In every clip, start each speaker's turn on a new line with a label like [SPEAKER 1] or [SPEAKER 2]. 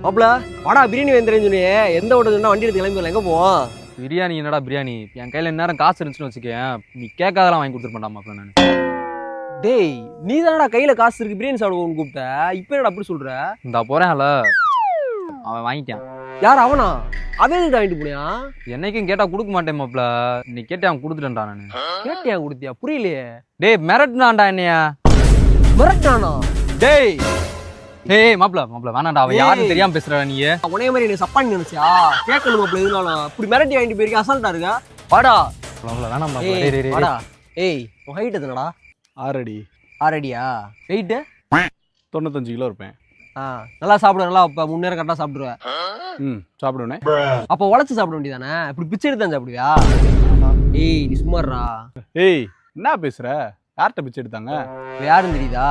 [SPEAKER 1] மாப்பிள வாடா பிரியாணி வேந்துறேன்னு சொன்னியே எந்த ஹோட்டல் சொன்னா வண்டி எடுத்து கிளம்பி வரல எங்க போவோம்?
[SPEAKER 2] பிரியாணி என்னடா பிரியாணி, என் கையில நேரம் காசு இருந்துச்சுன்னு வச்சுக்கேன், நீ கேட்காதெல்லாம் வாங்கி கொடுத்துருப்பேன்டா மாப்பிள நான்.
[SPEAKER 1] டேய் நீ தானடா கையில காசு இருக்கு பிரியாணி சாப்பிடுவோம்னு கூப்பிட்ட, இப்போ என்னடா அப்படி சொல்ற?
[SPEAKER 2] இந்த போறேன்ல அவன் வாங்கிட்டான்.
[SPEAKER 1] யார் அவனா? அவன் எதுக்கு வாங்கிட்டு போனியா?
[SPEAKER 2] என்னைக்கும் கேட்டா கொடுக்க மாட்டேன் மாப்பிள, நீ கேட்டே அவன் கொடுத்துட்டேன்டா நானு.
[SPEAKER 1] கேட்டியா கொடுத்தியா? புரியலையே.
[SPEAKER 2] டேய் மிரட்டுனான்டா என்னையா.
[SPEAKER 1] மிரட்டானா?
[SPEAKER 2] டேய் ஏய் மாப்பிள மாப்பிள வேணாண்டா, அவன் யாருன்னு தெரியாம பேசுறா நீ.
[SPEAKER 1] உனைய மாதிரி நீ சப்பானி நினைச்சியா? கேட்கணும் மாப்பிள எதுனாலும் இப்படி மிரட்டி வாங்கிட்டு போயிருக்க, அசால்ட்டா இருக்கா? வாடா
[SPEAKER 2] மாப்பிள வேணாம் மாப்பிள.
[SPEAKER 1] ஏய்,
[SPEAKER 2] டேய் டேய்
[SPEAKER 1] வாடா. ஏய் உன் ஹைட் எத்தனடா?
[SPEAKER 3] 6 அடி.
[SPEAKER 1] 6 அடியா? வெயிட்
[SPEAKER 3] 95 கிலோ இருப்பேன்.
[SPEAKER 1] நல்லா சாப்பிடுவேன், நல்லா இப்போ முன்னேற கரெக்டாக சாப்பிடுவேன்.
[SPEAKER 3] சாப்பிடுவேனே.
[SPEAKER 1] அப்போ உழைச்சு சாப்பிட வேண்டியதானே, இப்படி பிச்சை எடுத்து தான் சாப்பிடுவியா? ஏய் நீ சும்மாறா.
[SPEAKER 3] ஏய் என்ன பேசுற? யார்கிட்ட பிச்சை எடுத்தாங்க?
[SPEAKER 1] யாருன்னு தெரியுதா?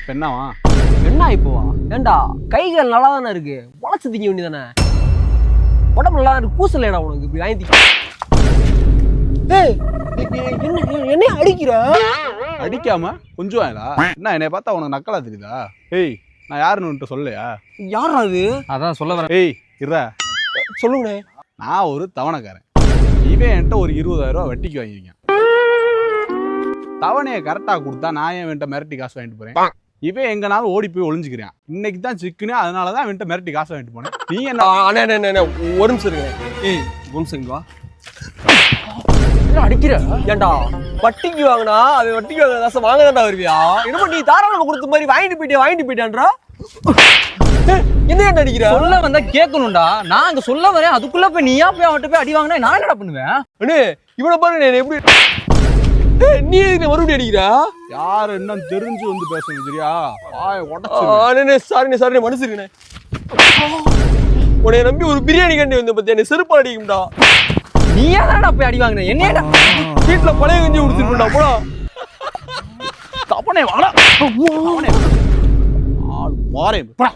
[SPEAKER 3] பெண்ணாவா?
[SPEAKER 1] என்ன இப்போவா? ஏண்டா கைகள் நல்லா தானே இருக்கு, உழைச்சு திங்க வேண்டியதானே. உடம்பு நல்லா இருக்கு, கூசல் ஏடா உனக்கு இப்படி வாங்கி திங்க. ஏய் என்ன அடிக்கிற?
[SPEAKER 3] அடிக்காம கொஞ்சம் என்ன என்னைய பார்த்தா உனக்கு நக்கலா தெரியுதா? ஏய் நான் யாருன்னு சொல்லலையா?
[SPEAKER 1] யாரா அது?
[SPEAKER 2] அதான் சொல்ல வரேன்.
[SPEAKER 3] ஏய் இருடா
[SPEAKER 1] சொல்லுங்கண்ணே.
[SPEAKER 3] நான் ஒரு தவணைக்காரன். இவன் என்கிட்ட ஒரு 20,000 ரூபா வட்டிக்கு வாங்கியிருக்கான். தவணையை கரெக்டா கொடுத்தா நான் ஏன் என்கிட்ட மிரட்டி காசு வாங்கிட்டு போறேன்? இவன் எங்கனாலும் ஓடி போய் ஒளிஞ்சுக்கிறேன். இன்னைக்கு தான் சிக்குனே, அதனாலதான் அவன்கிட்ட மிரட்டி காசு வாங்கிட்டு போனேன். நீ என்ன
[SPEAKER 1] ஒரு நிமிஷம் இருங்க. ஏய் ஒரு நிமிஷம் வா. என்ன அடிக்கிற? ஏண்டா வட்டிக்கு வாங்கினா அவன் வட்டிக்கு வாங்க காசை வாங்க தான்டா வருவியா? என்ன நீ தாராளமா கொடுத்த மாதிரி வாங்கிட்டு போயிட்டான்றா. என்ன ஏன்டா அடிக்கிற?
[SPEAKER 2] சொல்ல வந்தா கேட்கணும்டா, நான் அங்க சொல்ல வரேன், அதுக்குள்ள போய் நீயா போய் அவன்கிட்ட போய் அடி வாங்கினா நான் என்னடா பண்ணுவேன்?
[SPEAKER 1] அண்ணே இவனை பாரு எப்படி நீ எதுக்கு மறுபடியும் அடிக்கிறா?
[SPEAKER 3] யாரு என்ன தெரிஞ்சு வந்து பேசணும் சரியா? உடச்சு
[SPEAKER 1] சாரி மனுஷருக்கண்ணே. உன்னை நம்பி ஒரு பிரியாணி கண்டி வந்த பத்தியா, நீ செருப்பால் அடிக்கும்டா.
[SPEAKER 2] நீயா தானடா போய் அடி வாங்கின என்னடா?
[SPEAKER 1] வீட்டுல பழைய கஞ்சி குடிச்சிருக்கா போடா.
[SPEAKER 3] தப்பனே வாடா. ஆள் மாறே போடா.